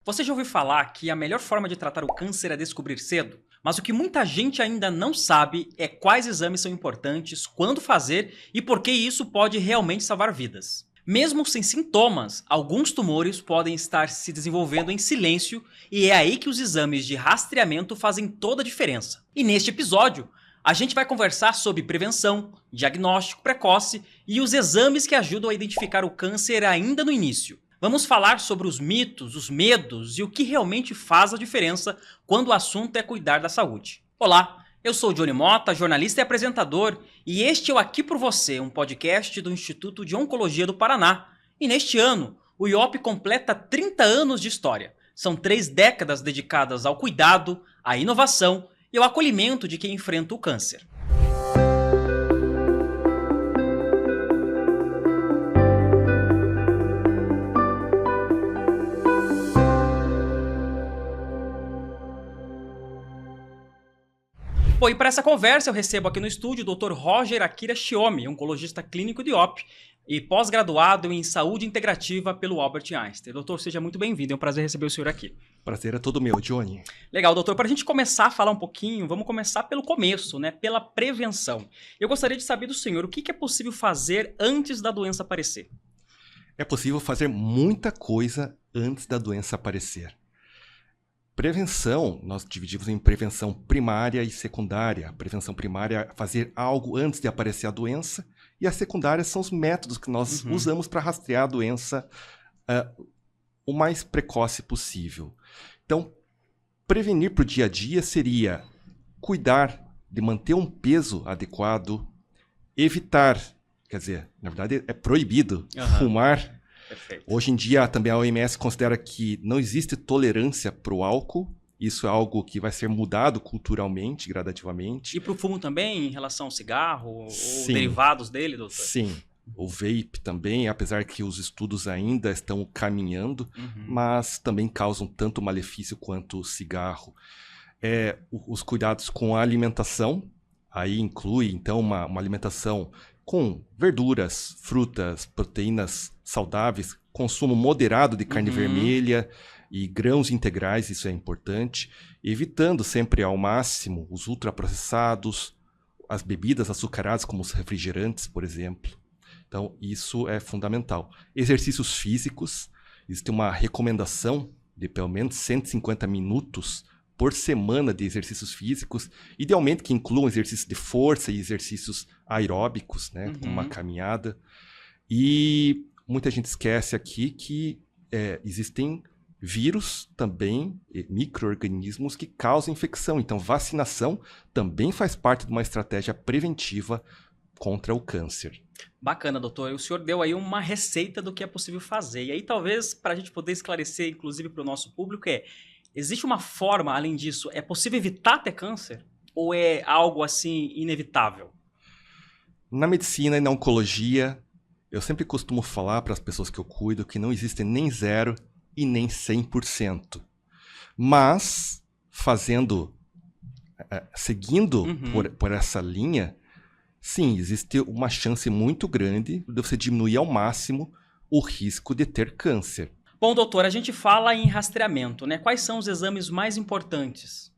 Você já ouviu falar que a melhor forma de tratar o câncer é descobrir cedo? Mas o que muita gente ainda não sabe é quais exames são importantes, quando fazer e por que isso pode realmente salvar vidas. Mesmo sem sintomas, alguns tumores podem estar se desenvolvendo em silêncio e é aí que os exames de rastreamento fazem toda a diferença. E neste episódio, a gente vai conversar sobre prevenção, diagnóstico precoce e os exames que ajudam a identificar o câncer ainda no início. Vamos falar sobre os mitos, os medos e o que realmente faz a diferença quando o assunto é cuidar da saúde. Olá, eu sou Johnny Mota, jornalista e apresentador, e este é o Aqui por Você, um podcast do Instituto de Oncologia do Paraná. E neste ano, o IOP completa 30 anos de história. São 3 décadas dedicadas ao cuidado, à inovação e ao acolhimento de quem enfrenta o câncer. Bom, e para essa conversa eu recebo aqui no estúdio o Dr. Roger Akira Shiomi, oncologista clínico de IOP e pós-graduado em saúde integrativa pelo Albert Einstein. Doutor, seja muito bem-vindo, é um prazer receber o senhor aqui. Prazer é todo meu, Johnny. Legal, doutor. Para a gente começar a falar um pouquinho, vamos começar pelo começo, né? Pela prevenção. Eu gostaria de saber do senhor o que é possível fazer antes da doença aparecer. É possível fazer muita coisa antes da doença aparecer. Prevenção, nós dividimos em prevenção primária e secundária. A prevenção primária é fazer algo antes de aparecer a doença, e a secundária são os métodos que nós usamos para rastrear a doença o mais precoce possível. Então, prevenir para o dia a dia seria cuidar de manter um peso adequado, evitar, quer dizer, na verdade é proibido fumar. Perfeito. Hoje em dia, também a OMS considera que não existe tolerância para o álcool. Isso é algo que vai ser mudado culturalmente, gradativamente. E para o fumo também, em relação ao cigarro ou Sim. derivados dele, doutor? Sim. O vape também, apesar que os estudos ainda estão caminhando, mas também causam tanto malefício quanto o cigarro. Os cuidados com a alimentação, aí inclui, então, uma alimentação com verduras, frutas, proteínas saudáveis, consumo moderado de carne vermelha e grãos integrais, isso é importante, evitando sempre ao máximo os ultraprocessados, as bebidas açucaradas como os refrigerantes, por exemplo. Então, isso é fundamental. Exercícios físicos, existe uma recomendação de pelo menos 150 minutos por semana de exercícios físicos, idealmente que incluam exercícios de força e exercícios aeróbicos, né, como uma caminhada. E muita gente esquece aqui que existem vírus também, micro-organismos que causam infecção. Então, vacinação também faz parte de uma estratégia preventiva contra o câncer. Bacana, doutor. O senhor deu aí uma receita do que é possível fazer. E aí, talvez, para a gente poder esclarecer, inclusive para o nosso público, existe uma forma, além disso, é possível evitar ter câncer? Ou é algo, assim, inevitável? Na medicina e na oncologia, eu sempre costumo falar para as pessoas que eu cuido que não existe nem 0 e nem 100%. Mas, seguindo por essa linha, sim, existe uma chance muito grande de você diminuir ao máximo o risco de ter câncer. Bom, doutor, a gente fala em rastreamento, né? Quais são os exames mais importantes?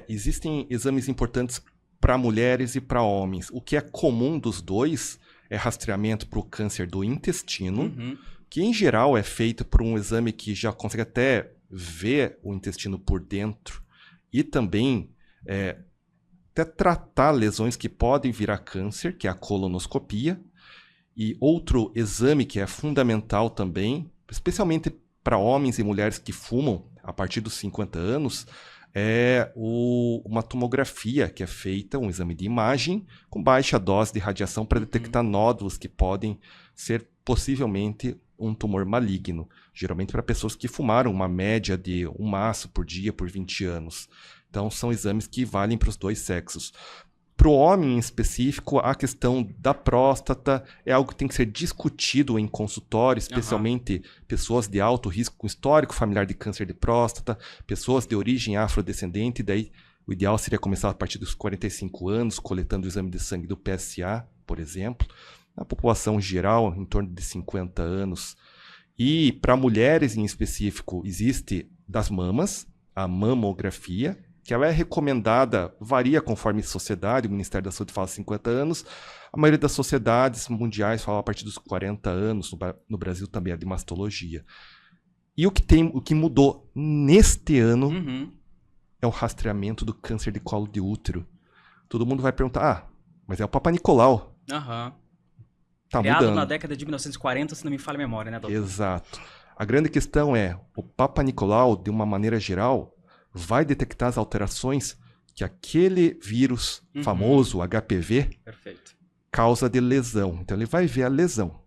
Existem exames importantes para mulheres e para homens. O que é comum dos dois é rastreamento para o câncer do intestino, que em geral é feito por um exame que já consegue até ver o intestino por dentro e também até tratar lesões que podem virar câncer, que é a colonoscopia. E outro exame que é fundamental também, especialmente para homens e mulheres que fumam a partir dos 50 anos, é uma tomografia que é feita, um exame de imagem com baixa dose de radiação para detectar nódulos que podem ser possivelmente um tumor maligno, geralmente para pessoas que fumaram uma média de um maço por dia por 20 anos. Então, são exames que valem para os dois sexos. Para o homem em específico, a questão da próstata é algo que tem que ser discutido em consultório, especialmente pessoas de alto risco com histórico familiar de câncer de próstata, pessoas de origem afrodescendente, daí o ideal seria começar a partir dos 45 anos, coletando o exame de sangue do PSA, por exemplo. Na população geral, em torno de 50 anos. E para mulheres em específico, existe das mamas, a mamografia, que ela é recomendada, varia conforme sociedade, o Ministério da Saúde fala 50 anos, a maioria das sociedades mundiais fala a partir dos 40 anos, no Brasil também é de mastologia. E o que mudou neste ano é o rastreamento do câncer de colo de útero. Todo mundo vai perguntar, mas é o Papa Nicolau. Tá Criado mudando. na década de 1940, se não me falha a memória, né, doutor? Exato. A grande questão é, o Papa Nicolau, de uma maneira geral, vai detectar as alterações que aquele vírus famoso, HPV, causa de lesão. Então ele vai ver a lesão.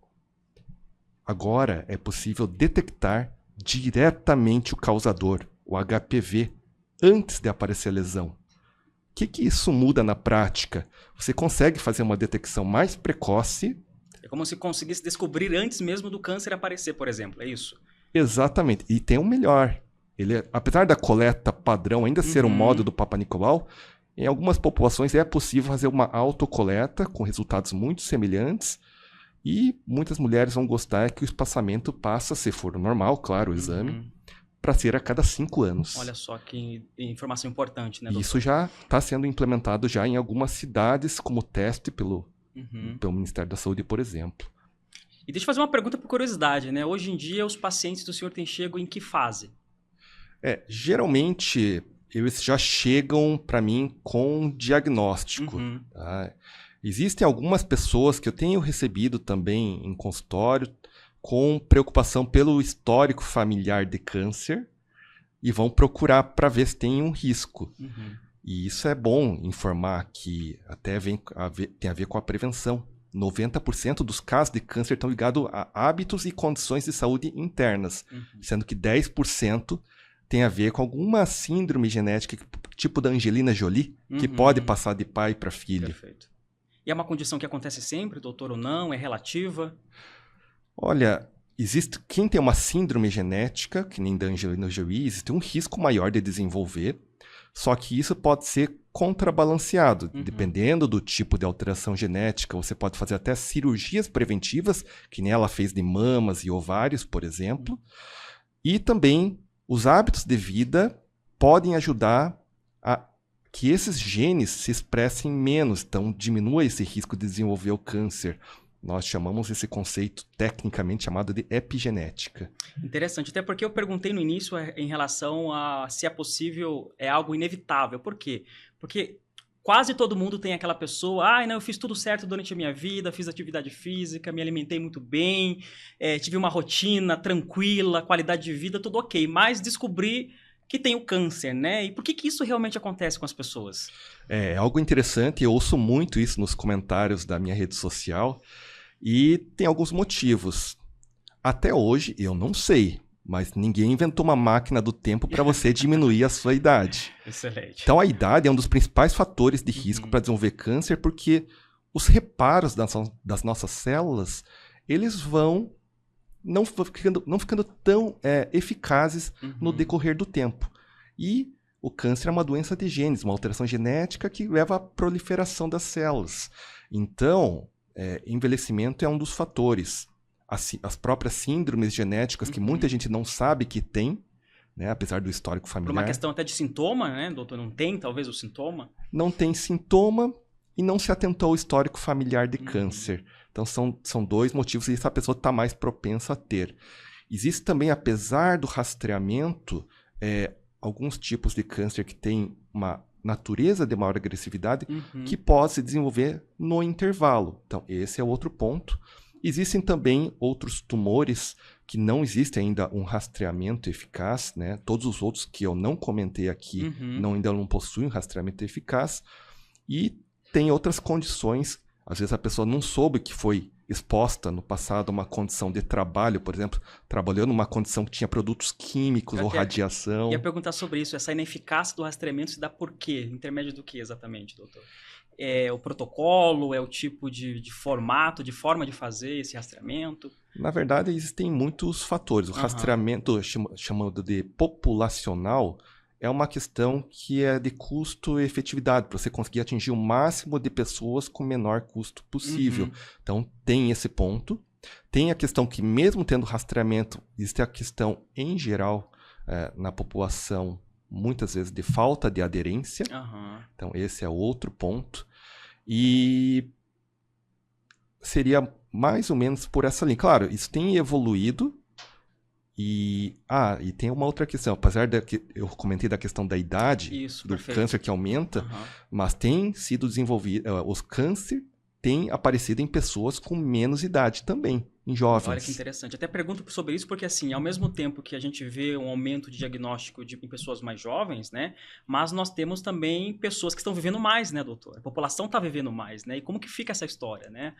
Agora é possível detectar diretamente o causador, o HPV, antes de aparecer a lesão. O que isso muda na prática? Você consegue fazer uma detecção mais precoce. É como se conseguisse descobrir antes mesmo do câncer aparecer, por exemplo, é isso? Exatamente. E tem o melhor. Apesar da coleta padrão ainda ser um modo do Papa Nicolau, em algumas populações é possível fazer uma autocoleta com resultados muito semelhantes e muitas mulheres vão gostar que o espaçamento passa, se for normal, claro, o exame, para ser a cada 5 anos. Olha só que informação importante, né, doutor? Isso já está sendo implementado já em algumas cidades como teste pelo Ministério da Saúde, por exemplo. E deixa eu fazer uma pergunta por curiosidade, né? Hoje em dia, os pacientes do senhor têm chego em que fase? Geralmente, eles já chegam para mim com diagnóstico. Tá? Existem algumas pessoas que eu tenho recebido também em consultório com preocupação pelo histórico familiar de câncer e vão procurar para ver se tem um risco. E isso é bom informar que até tem a ver com a prevenção. 90% dos casos de câncer estão ligados a hábitos e condições de saúde internas, sendo que 10% tem a ver com alguma síndrome genética, tipo da Angelina Jolie, que pode passar de pai para filho. Perfeito. E é uma condição que acontece sempre, doutor, ou não? É relativa? Olha, quem tem uma síndrome genética, que nem da Angelina Jolie, existe um risco maior de desenvolver, só que isso pode ser contrabalanceado. Dependendo do tipo de alteração genética, você pode fazer até cirurgias preventivas, que nem ela fez de mamas e ovários, por exemplo. E também os hábitos de vida podem ajudar a que esses genes se expressem menos, então diminua esse risco de desenvolver o câncer. Nós chamamos esse conceito tecnicamente chamado de epigenética. Interessante, até porque eu perguntei no início em relação a se é possível, é algo inevitável. Por quê? Porque quase todo mundo tem aquela pessoa, não, eu fiz tudo certo durante a minha vida, fiz atividade física, me alimentei muito bem, tive uma rotina tranquila, qualidade de vida, tudo ok, mas descobri que tem o câncer, né? E por que isso realmente acontece com as pessoas? É algo interessante, eu ouço muito isso nos comentários da minha rede social e tem alguns motivos. Até hoje, eu não sei, mas ninguém inventou uma máquina do tempo para você diminuir a sua idade. Excelente. Então a idade é um dos principais fatores de risco para desenvolver câncer, porque os reparos das nossas células, eles vão não ficando tão eficazes no decorrer do tempo. E o câncer é uma doença de genes, uma alteração genética que leva à proliferação das células. Então, envelhecimento é um dos fatores. As próprias síndromes genéticas, que muita gente não sabe que tem, né, apesar do histórico familiar. Por uma questão até de sintoma, né, doutor? Não tem, talvez, o sintoma? Não tem sintoma e não se atentou ao histórico familiar de câncer. Então, são dois motivos e essa pessoa está mais propensa a ter. Existe também, apesar do rastreamento, alguns tipos de câncer que têm uma natureza de maior agressividade que pode se desenvolver no intervalo. Então, esse é outro ponto. Existem também outros tumores que não existe ainda um rastreamento eficaz, né? Todos os outros que eu não comentei aqui ainda não possuem um rastreamento eficaz. E tem outras condições. Às vezes a pessoa não soube que foi exposta no passado a uma condição de trabalho, por exemplo, trabalhou numa condição que tinha produtos químicos ou radiação. Ia perguntar sobre isso, essa ineficácia do rastreamento se dá por quê? Intermédio do que exatamente, doutor? É o protocolo, é o tipo de formato, de forma de fazer esse rastreamento? Na verdade, existem muitos fatores. O rastreamento, chamado de populacional, é uma questão que é de custo e efetividade, para você conseguir atingir o máximo de pessoas com o menor custo possível. Então, tem esse ponto. Tem a questão que, mesmo tendo rastreamento, existe a questão, em geral, na população, muitas vezes, de falta de aderência. Então, esse é outro ponto. E seria mais ou menos por essa linha. Claro, isso tem evoluído. E tem uma outra questão. Apesar de que eu comentei da questão da idade, isso, do perfeito. câncer que aumenta, mas tem sido desenvolvido, os câncer têm aparecido em pessoas com menos idade também, em jovens. Olha que interessante. Até pergunto sobre isso porque, assim, ao mesmo tempo que a gente vê um aumento de diagnóstico em pessoas mais jovens, né? Mas nós temos também pessoas que estão vivendo mais, né, doutor? A população está vivendo mais, né? E como que fica essa história, né?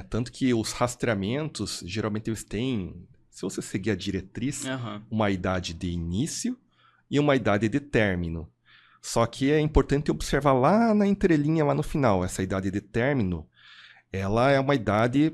Tanto que os rastreamentos, geralmente eles têm, se você seguir a diretriz, uma idade de início e uma idade de término. Só que é importante observar lá na entrelinha, lá no final. Essa idade de término, ela é uma idade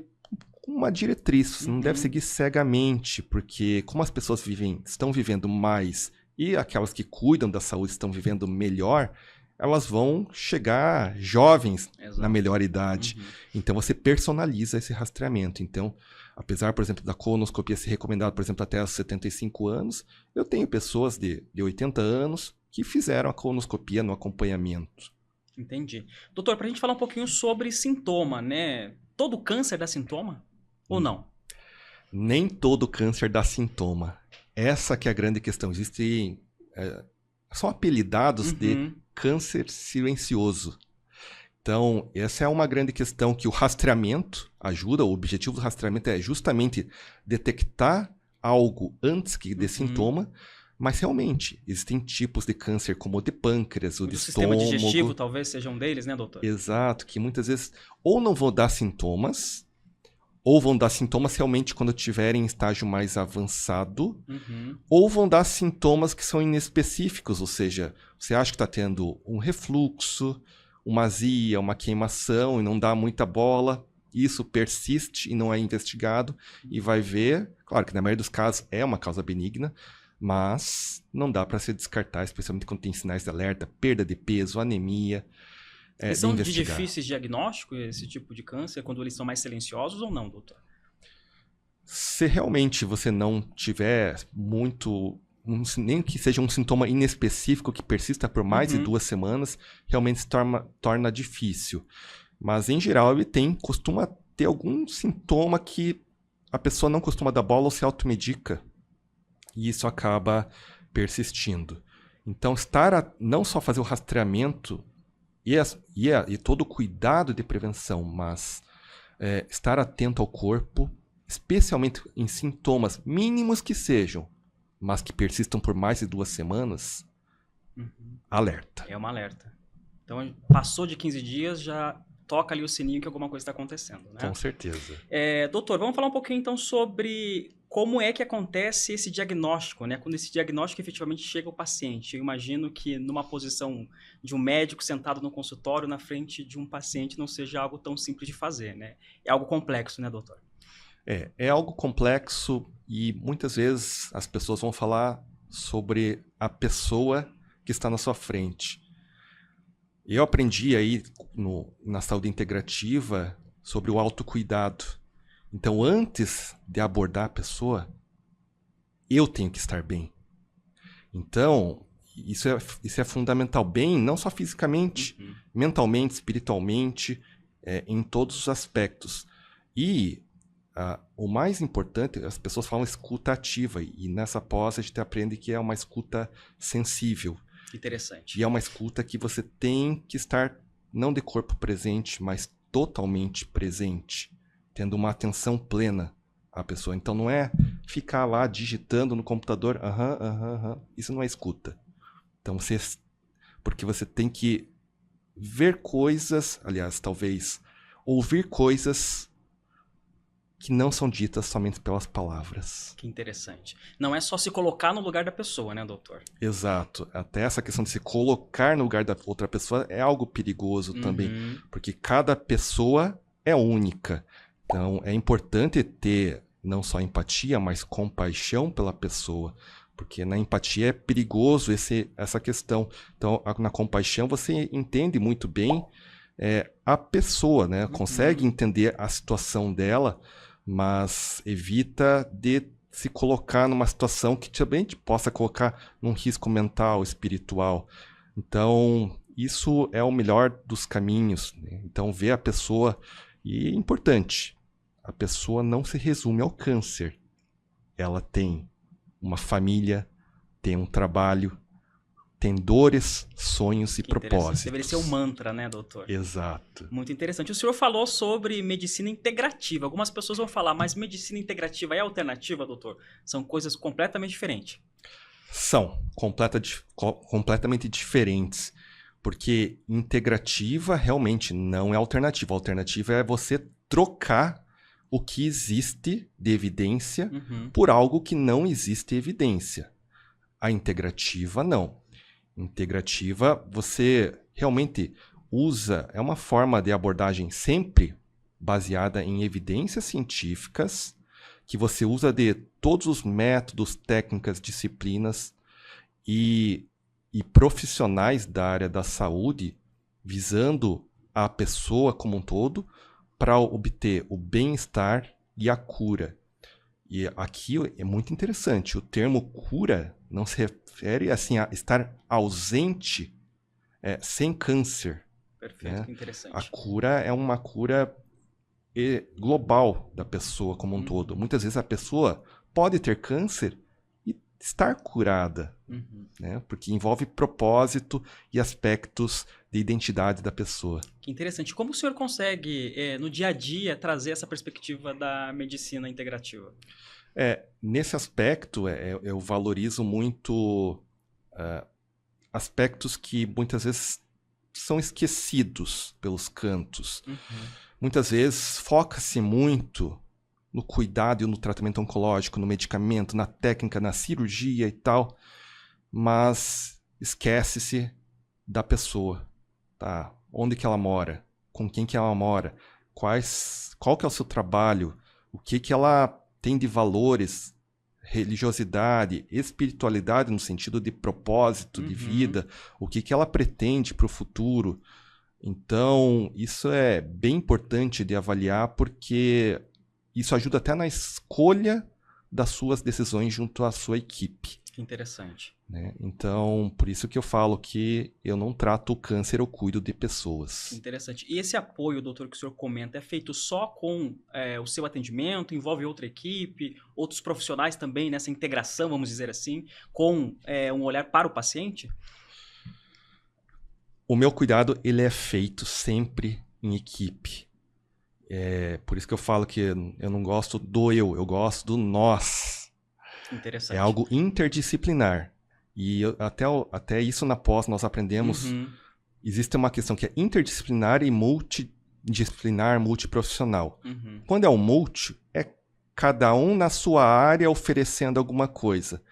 com uma diretriz. Não deve seguir cegamente, porque como as pessoas estão vivendo mais e aquelas que cuidam da saúde estão vivendo melhor, elas vão chegar jovens na melhor idade. Então, você personaliza esse rastreamento. Então, apesar, por exemplo, da colonoscopia ser recomendada, por exemplo, até os 75 anos, eu tenho pessoas de 80 anos que fizeram a colonoscopia no acompanhamento. Entendi. Doutor, para a gente falar um pouquinho sobre sintoma, né? Todo câncer dá sintoma ou não? Nem todo câncer dá sintoma. Essa que é a grande questão. Existem... são apelidados de câncer silencioso. Então, essa é uma grande questão que o rastreamento ajuda. O objetivo do rastreamento é justamente detectar algo antes que dê sintoma. Mas realmente, existem tipos de câncer como o de pâncreas, o de estômago. O sistema digestivo talvez seja um deles, né, doutor? Exato, que muitas vezes ou não vão dar sintomas, ou vão dar sintomas realmente quando estiverem em estágio mais avançado, ou vão dar sintomas que são inespecíficos, ou seja, você acha que está tendo um refluxo, uma azia, uma queimação e não dá muita bola, isso persiste e não é investigado e vai ver, claro que na maioria dos casos é uma causa benigna, mas não dá para se descartar, especialmente quando tem sinais de alerta, perda de peso, anemia. E são de difíceis diagnóstico esse tipo de câncer, quando eles são mais silenciosos ou não, doutor? Se realmente você não tiver muito, nem que seja um sintoma inespecífico que persista por mais de 2 semanas, realmente se torna difícil. Mas, em geral, ele costuma ter algum sintoma que a pessoa não costuma dar bola ou se automedica. E isso acaba persistindo. Então, não só fazer o rastreamento e todo o cuidado de prevenção, mas estar atento ao corpo, especialmente em sintomas mínimos que sejam, mas que persistam por mais de 2 semanas, alerta. É uma alerta. Então, passou de 15 dias, já toca ali o sininho que alguma coisa está acontecendo, né? Com certeza. Doutor, vamos falar um pouquinho então sobre como é que acontece esse diagnóstico, né? Quando esse diagnóstico efetivamente chega ao paciente. Eu imagino que numa posição de um médico sentado no consultório na frente de um paciente não seja algo tão simples de fazer, né? É algo complexo, né, doutor? É algo complexo e muitas vezes as pessoas vão falar sobre a pessoa que está na sua frente. Eu aprendi aí na saúde integrativa sobre o autocuidado. Então, antes de abordar a pessoa, eu tenho que estar bem. Então, isso é fundamental. Bem, não só fisicamente, mentalmente, espiritualmente, em todos os aspectos. E o mais importante, as pessoas falam escuta ativa. E nessa pós a gente aprende que é uma escuta sensível. Interessante. E é uma escuta que você tem que estar, não de corpo presente, mas totalmente presente, tendo uma atenção plena à pessoa. Então não é ficar lá digitando no computador, isso não é escuta. Então porque você tem que ver coisas, aliás, talvez ouvir coisas que não são ditas somente pelas palavras. Que interessante. Não é só se colocar no lugar da pessoa, né, doutor? Exato. Até essa questão de se colocar no lugar da outra pessoa é algo perigoso também, porque cada pessoa é única. Então, é importante ter não só empatia, mas compaixão pela pessoa, porque na empatia é perigoso essa questão. Então, na compaixão você entende muito bem a pessoa, né? Consegue entender a situação dela, mas evita de se colocar numa situação que também te possa colocar num risco mental, espiritual. Então, isso é o melhor dos caminhos, né? Então, ver a pessoa, e é importante, a pessoa não se resume ao câncer. Ela tem uma família, tem um trabalho, tem dores, sonhos e propósitos. Deveria ser um mantra, né, doutor? Exato. Muito interessante. O senhor falou sobre medicina integrativa. Algumas pessoas vão falar, mas medicina integrativa é alternativa, doutor? São coisas completamente diferentes. São completamente diferentes. Porque integrativa realmente não é alternativa. A alternativa é você trocar o que existe de evidência por algo que não existe evidência. A integrativa, não. Integrativa, você realmente usa, é uma forma de abordagem sempre baseada em evidências científicas, que você usa de todos os métodos, técnicas, disciplinas e profissionais da área da saúde, visando a pessoa como um todo, para obter o bem-estar e a cura. E aqui é muito interessante, o termo cura não se refere assim, a estar ausente sem câncer. Perfeito, Né? que interessante. A cura é uma cura global da pessoa como um todo. Muitas vezes a pessoa pode ter câncer e estar curada, né? Porque envolve propósito e aspectos de identidade da pessoa. Que interessante. Como o senhor consegue, no dia a dia, trazer essa perspectiva da medicina integrativa? Nesse aspecto, eu valorizo muito aspectos que muitas vezes são esquecidos pelos cantos. Muitas vezes foca-se muito no cuidado e no tratamento oncológico, no medicamento, na técnica, na cirurgia e tal, mas esquece-se da pessoa, tá? Onde que ela mora, com quem que ela mora, qual que é o seu trabalho, o que que ela tem de valores, religiosidade, espiritualidade no sentido de propósito de vida, o que que ela pretende para o futuro. Então, isso é bem importante de avaliar, porque isso ajuda até na escolha das suas decisões junto à sua equipe. Que interessante. Né? Então, por isso que eu falo que eu não trato o câncer, eu cuido de pessoas. Interessante. E esse apoio, doutor, que o senhor comenta, é feito só com o seu atendimento? Envolve outra equipe, outros profissionais também nessa integração, vamos dizer assim, com um olhar para o paciente? O meu cuidado, ele é feito sempre em equipe. Por isso que eu falo que eu não gosto do eu gosto do nós. Interessante. É algo interdisciplinar. E até isso na pós nós aprendemos. Existe uma questão que é interdisciplinar e multidisciplinar, multiprofissional. Quando é o multi, é cada um na sua área oferecendo alguma coisa.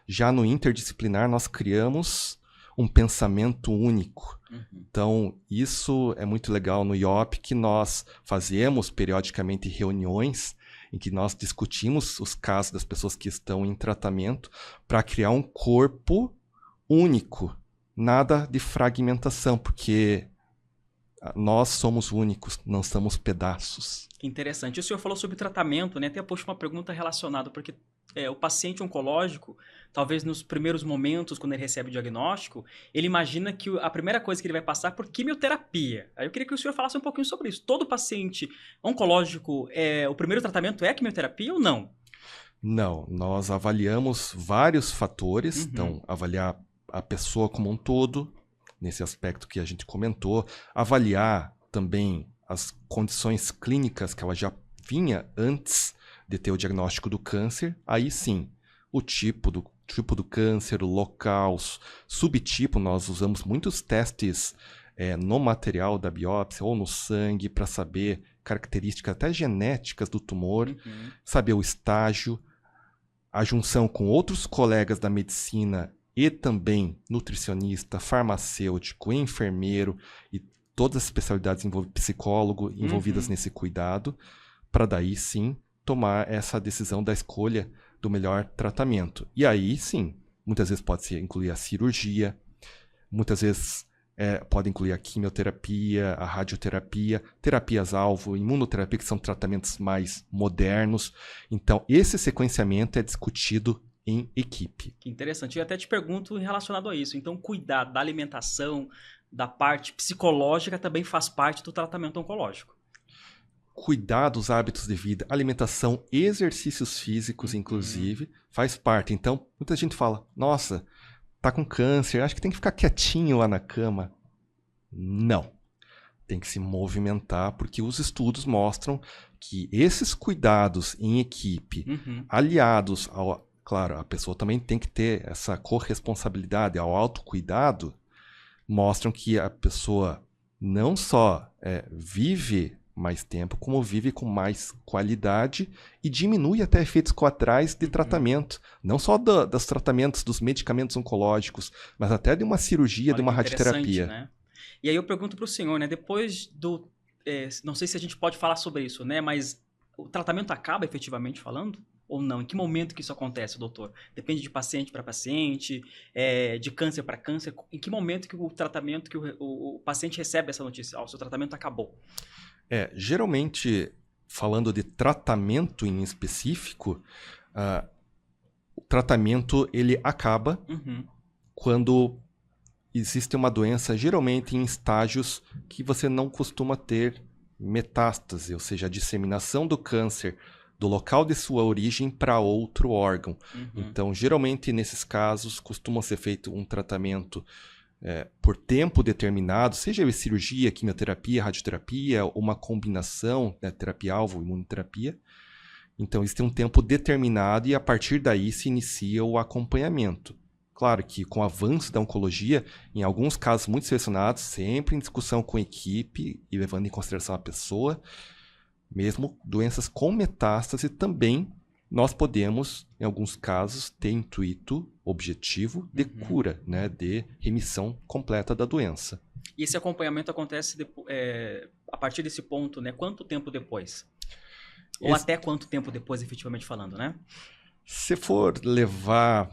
Já no interdisciplinar, nós criamos um pensamento único. Então, isso é muito legal no IOP, que nós fazemos periodicamente reuniões em que nós discutimos os casos das pessoas que estão em tratamento para criar um corpo único. Nada de fragmentação, porque nós somos únicos, não somos pedaços. Que interessante. O senhor falou sobre tratamento, né? Até puxo uma pergunta relacionada, porque o paciente oncológico, talvez nos primeiros momentos, quando ele recebe o diagnóstico, ele imagina que a primeira coisa que ele vai passar é por quimioterapia. Aí eu queria que o senhor falasse um pouquinho sobre isso. Todo paciente oncológico, o primeiro tratamento é a quimioterapia ou não? Não, nós avaliamos vários fatores. Então, avaliar a pessoa como um todo, nesse aspecto que a gente comentou, avaliar também as condições clínicas que ela já vinha antes de ter o diagnóstico do câncer. Aí sim, o tipo do câncer, o local, subtipo, nós usamos muitos testes no material da biópsia ou no sangue para saber características até genéticas do tumor, saber o estágio, a junção com outros colegas da medicina e também nutricionista, farmacêutico, enfermeiro e todas as especialidades psicólogo envolvidas nesse cuidado, para daí sim tomar essa decisão da escolha do melhor tratamento. E aí sim, muitas vezes pode incluir a cirurgia, muitas vezes Pode incluir a quimioterapia, a radioterapia, terapias-alvo, imunoterapia, que são tratamentos mais modernos. Então, esse sequenciamento é discutido em equipe. Que interessante. Eu até te pergunto relacionado a isso. Então, cuidar da alimentação, da parte psicológica também faz parte do tratamento oncológico. Cuidar dos hábitos de vida, alimentação, exercícios físicos, inclusive, faz parte. Então, muita gente fala, nossa, tá com câncer, acho que tem que ficar quietinho lá na cama. Não. Tem que se movimentar, porque os estudos mostram que esses cuidados em equipe, aliados ao... Claro, a pessoa também tem que ter essa corresponsabilidade ao autocuidado, mostram que a pessoa não só vive mais tempo, como vive com mais qualidade e diminui até efeitos colaterais de tratamento. Não só dos tratamentos, dos medicamentos oncológicos, mas até de uma cirurgia, de uma radioterapia. Né? E aí eu pergunto para o senhor, né? Depois do... não sei se a gente pode falar sobre isso, né? Mas o tratamento acaba efetivamente falando? Ou não? Em que momento que isso acontece, doutor? Depende de paciente para paciente, de câncer para câncer. Em que momento que o tratamento, que o paciente recebe essa notícia? O seu tratamento acabou. Geralmente, falando de tratamento em específico, o tratamento ele acaba quando existe uma doença, geralmente em estágios que você não costuma ter metástase, ou seja, a disseminação do câncer do local de sua origem para outro órgão. Então, geralmente, nesses casos, costuma ser feito um tratamento por tempo determinado, seja cirurgia, quimioterapia, radioterapia, uma combinação, terapia-alvo, imunoterapia. Então, existe um tempo determinado e, a partir daí, se inicia o acompanhamento. Claro que, com o avanço da oncologia, em alguns casos muito selecionados, sempre em discussão com a equipe e levando em consideração a pessoa, mesmo doenças com metástase também, nós podemos, em alguns casos, ter intuito objetivo de cura, né, de remissão completa da doença. E esse acompanhamento acontece a partir desse ponto, né? Quanto tempo depois? Ou até quanto tempo depois, efetivamente falando, né? Se for levar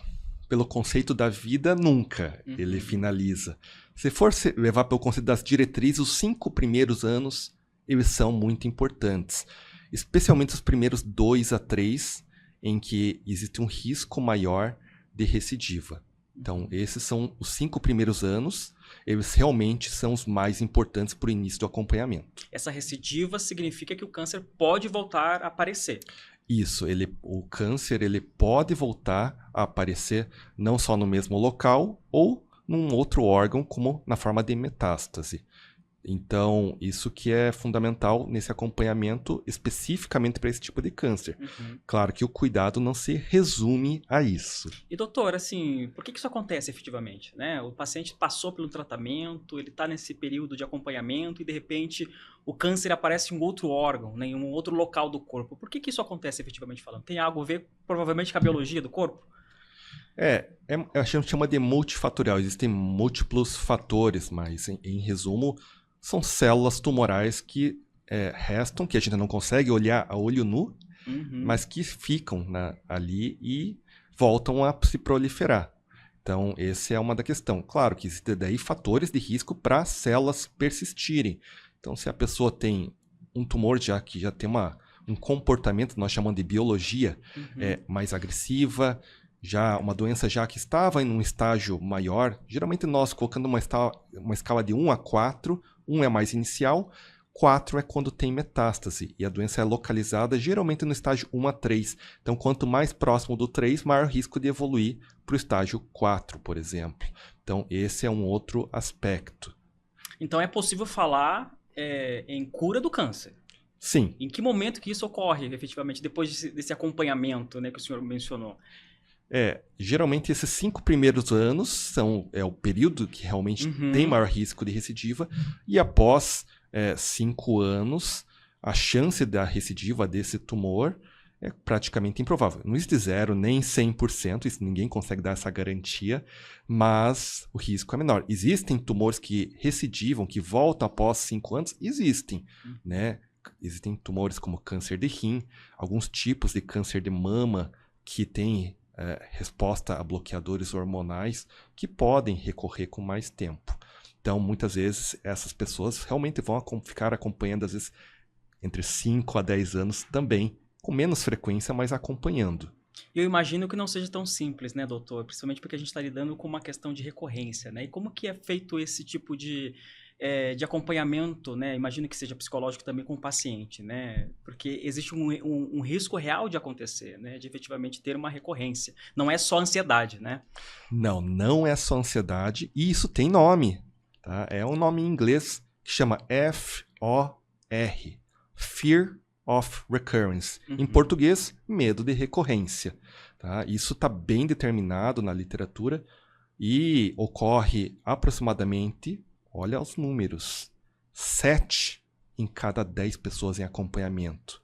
pelo conceito da vida, nunca ele finaliza. Se for levar pelo conceito das diretrizes, os 5 primeiros anos, eles são muito importantes. Especialmente os primeiros 2 a 3, em que existe um risco maior de recidiva. Então, esses são os 5 primeiros anos, eles realmente são os mais importantes para o início do acompanhamento. Essa recidiva significa que o câncer pode voltar a aparecer. Isso, o câncer ele pode voltar a aparecer não só no mesmo local ou num outro órgão, como na forma de metástase. Então, isso que é fundamental nesse acompanhamento especificamente para esse tipo de câncer. Claro que o cuidado não se resume a isso. E doutor, assim, por que isso acontece efetivamente, né? O paciente passou pelo tratamento, ele está nesse período de acompanhamento e de repente o câncer aparece em outro órgão, né, em um outro local do corpo. Por que isso acontece efetivamente falando? Tem algo a ver provavelmente com a biologia do corpo? A gente chama de multifatorial. Existem múltiplos fatores, mas em resumo, são células tumorais que restam, que a gente não consegue olhar a olho nu, mas que ficam ali e voltam a se proliferar. Então, essa é uma da questão. Claro que existem daí fatores de risco para células persistirem. Então, se a pessoa tem um tumor que já tem um comportamento, nós chamamos de biologia, mais agressiva, já uma doença que estava em um estágio maior, geralmente nós colocando uma escala de 1 a 4, 1 é mais inicial, 4 é quando tem metástase, e a doença é localizada geralmente no estágio 1 a 3. Então, quanto mais próximo do 3, maior risco de evoluir para o estágio 4, por exemplo. Então, esse é um outro aspecto. Então, é possível falar em cura do câncer? Sim. Em que momento que isso ocorre, efetivamente, depois desse acompanhamento, né, que o senhor mencionou? Geralmente esses 5 primeiros anos é o período que realmente tem maior risco de recidiva, e após 5 anos, a chance da recidiva desse tumor é praticamente improvável. Não existe 0 nem 100%, isso ninguém consegue dar essa garantia, mas o risco é menor. Existem tumores que recidivam, que voltam após 5 anos? Existem, né? Existem tumores como câncer de rim, alguns tipos de câncer de mama que têm resposta a bloqueadores hormonais que podem recorrer com mais tempo. Então, muitas vezes, essas pessoas realmente vão ficar acompanhando, às vezes, entre 5 a 10 anos também, com menos frequência, mas acompanhando. Eu imagino que não seja tão simples, né, doutor? Principalmente porque a gente está lidando com uma questão de recorrência, né? E como que é feito esse tipo de acompanhamento, né? Imagino que seja psicológico também com o paciente, né? Porque existe um risco real de acontecer, né? De efetivamente ter uma recorrência. Não é só ansiedade, né? Não, não é só ansiedade, e isso tem nome, tá? É um nome em inglês que chama FOR, Fear of Recurrence. Em português, medo de recorrência. Tá? Isso está bem determinado na literatura e ocorre aproximadamente, olha os números, 7 em cada 10 pessoas em acompanhamento.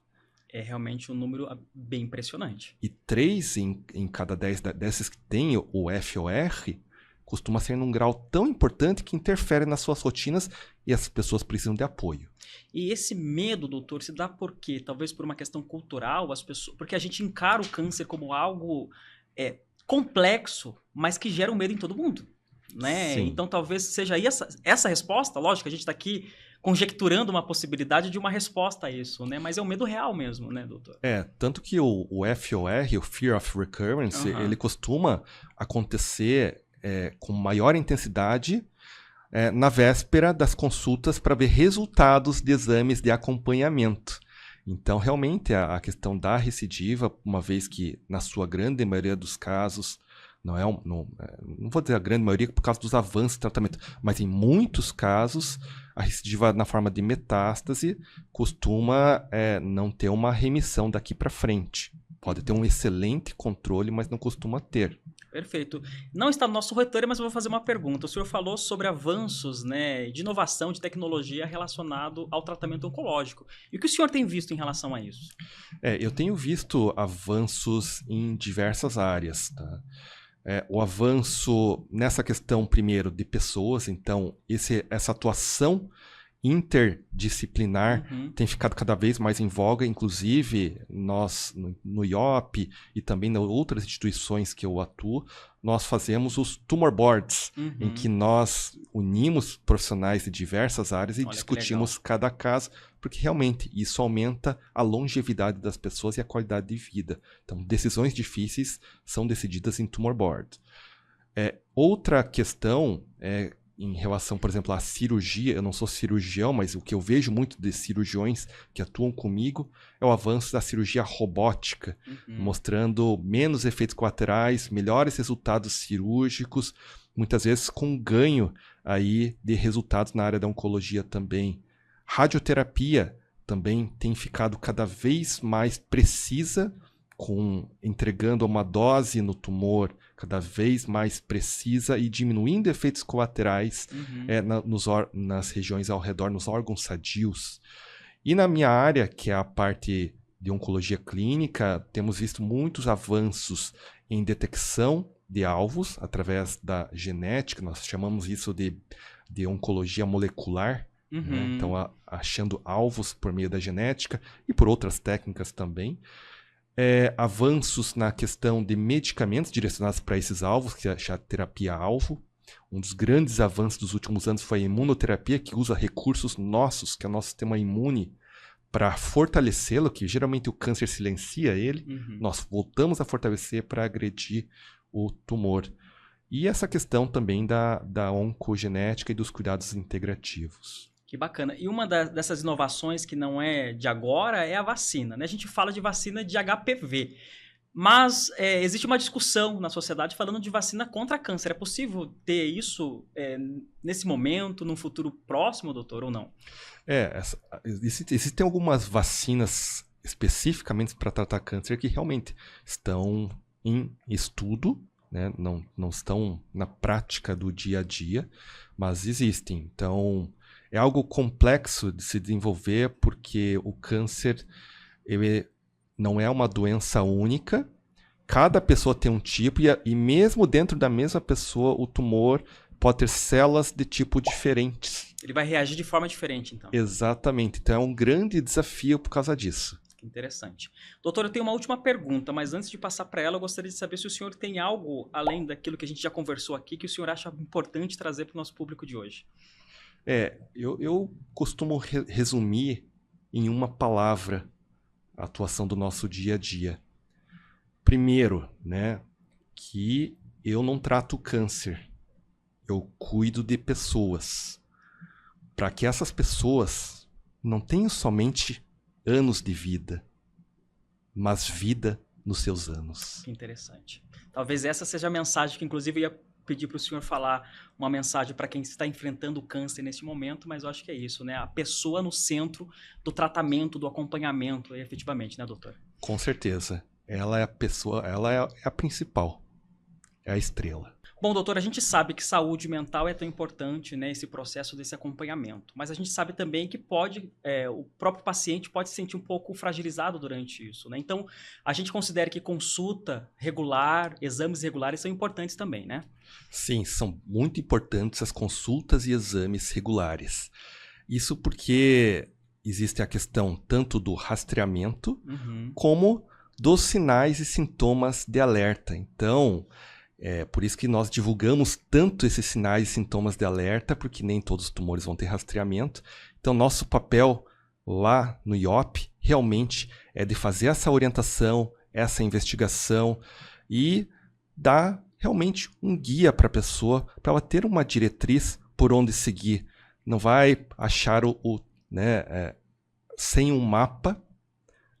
É realmente um número bem impressionante. E 3 em cada 10 desses que têm o FOR costuma ser num grau tão importante que interfere nas suas rotinas e as pessoas precisam de apoio. E esse medo, doutor, se dá por quê? Talvez por uma questão cultural, porque a gente encara o câncer como algo complexo, mas que gera um medo em todo mundo, né? Sim. Então talvez seja aí essa resposta, lógico, a gente está aqui conjecturando uma possibilidade de uma resposta a isso, né? Mas é um medo real mesmo, né, doutor? Tanto que o FOR, o Fear of Recurrence, ele costuma acontecer com maior intensidade na véspera das consultas para ver resultados de exames de acompanhamento. Então, realmente, a questão da recidiva, uma vez que, na sua grande maioria dos casos, não vou dizer a grande maioria por causa dos avanços de tratamento, mas em muitos casos, a recidiva na forma de metástase costuma não ter uma remissão daqui para frente. Pode ter um excelente controle, mas não costuma ter. Perfeito. Não está no nosso roteiro, mas eu vou fazer uma pergunta. O senhor falou sobre avanços, né, de inovação, de tecnologia relacionado ao tratamento oncológico. E o que o senhor tem visto em relação a isso? Eu tenho visto avanços em diversas áreas. Tá? O avanço nessa questão, primeiro, de pessoas. Então, essa atuação interdisciplinar tem ficado cada vez mais em voga, inclusive nós no IOP e também em outras instituições que eu atuo, nós fazemos os tumor boards, em que nós unimos profissionais de diversas áreas e discutimos cada caso, porque realmente isso aumenta a longevidade das pessoas e a qualidade de vida. Então, decisões difíceis são decididas em tumor board. Outra questão em relação, por exemplo, à cirurgia, eu não sou cirurgião, mas o que eu vejo muito de cirurgiões que atuam comigo é o avanço da cirurgia robótica, mostrando menos efeitos colaterais, melhores resultados cirúrgicos, muitas vezes com ganho aí de resultados na área da oncologia também. Radioterapia também tem ficado cada vez mais precisa, entregando uma dose no tumor cada vez mais precisa e diminuindo efeitos colaterais nas regiões ao redor, nos órgãos sadios. E na minha área, que é a parte de oncologia clínica, temos visto muitos avanços em detecção de alvos através da genética, nós chamamos isso de oncologia molecular, né? Então achando alvos por meio da genética e por outras técnicas também. Avanços na questão de medicamentos direcionados para esses alvos, que é a terapia-alvo. Um dos grandes avanços dos últimos anos foi a imunoterapia, que usa recursos nossos, que é o nosso sistema imune, para fortalecê-lo, que geralmente o câncer silencia ele. Nós voltamos a fortalecer para agredir o tumor. E essa questão também da oncogenética e dos cuidados integrativos. Que bacana. E uma dessas inovações que não é de agora é a vacina, né? A gente fala de vacina de HPV, mas existe uma discussão na sociedade falando de vacina contra câncer. É possível ter isso nesse momento, num futuro próximo, doutor, ou não? Existem algumas vacinas especificamente para tratar câncer que realmente estão em estudo, né? Não estão na prática do dia a dia, mas existem. Então, é algo complexo de se desenvolver porque o câncer ele não é uma doença única. Cada pessoa tem um tipo e mesmo dentro da mesma pessoa o tumor pode ter células de tipo diferentes. Ele vai reagir de forma diferente, então. Exatamente. Então é um grande desafio por causa disso. Que interessante. Doutor, eu tenho uma última pergunta, mas antes de passar para ela, eu gostaria de saber se o senhor tem algo, além daquilo que a gente já conversou aqui, que o senhor acha importante trazer para o nosso público de hoje. Eu costumo resumir em uma palavra a atuação do nosso dia a dia. Primeiro, né, que eu não trato câncer, eu cuido de pessoas, para que essas pessoas não tenham somente anos de vida, mas vida nos seus anos. Que interessante. Talvez essa seja a mensagem que, inclusive, eu ia pedir para o senhor falar uma mensagem para quem está enfrentando o câncer nesse momento, mas eu acho que é isso, né? A pessoa no centro do tratamento, do acompanhamento, efetivamente, né, doutor? Com certeza. Ela é a pessoa, ela é a principal, é a estrela. Bom, doutor, a gente sabe que saúde mental é tão importante, né, esse processo desse acompanhamento, mas a gente sabe também que o próprio paciente pode se sentir um pouco fragilizado durante isso, né? Então, a gente considera que consulta regular, exames regulares são importantes também, né? Sim, são muito importantes as consultas e exames regulares. Isso porque existe a questão tanto do rastreamento como dos sinais e sintomas de alerta. Então, por isso que nós divulgamos tanto esses sinais e sintomas de alerta, porque nem todos os tumores vão ter rastreamento. Então, nosso papel lá no IOP realmente é de fazer essa orientação, essa investigação e dar realmente um guia para a pessoa, para ela ter uma diretriz por onde seguir. Não vai achar sem um mapa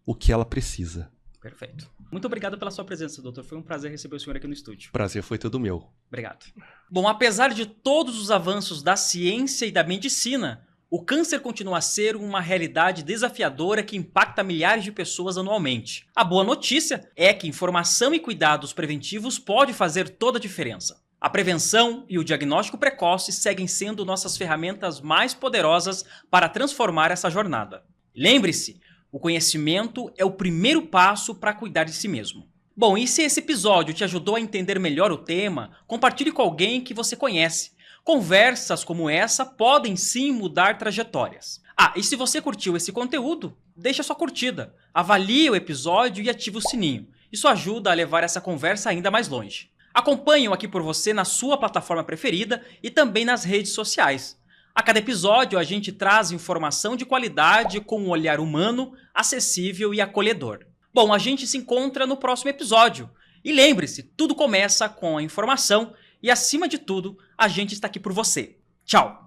o que ela precisa. Perfeito. Muito obrigado pela sua presença, doutor. Foi um prazer receber o senhor aqui no estúdio. Prazer foi todo meu. Obrigado. Bom, apesar de todos os avanços da ciência e da medicina, o câncer continua a ser uma realidade desafiadora que impacta milhares de pessoas anualmente. A boa notícia é que informação e cuidados preventivos pode fazer toda a diferença. A prevenção e o diagnóstico precoce seguem sendo nossas ferramentas mais poderosas para transformar essa jornada. Lembre-se, o conhecimento é o primeiro passo para cuidar de si mesmo. Bom, e se esse episódio te ajudou a entender melhor o tema, compartilhe com alguém que você conhece. Conversas como essa podem sim mudar trajetórias. E se você curtiu esse conteúdo, deixa sua curtida, avalie o episódio e ative o sininho. Isso ajuda a levar essa conversa ainda mais longe. Acompanhe-o aqui por você na sua plataforma preferida e também nas redes sociais. A cada episódio, a gente traz informação de qualidade com um olhar humano, acessível e acolhedor. Bom, a gente se encontra no próximo episódio. E lembre-se, tudo começa com a informação e, acima de tudo, a gente está aqui por você. Tchau!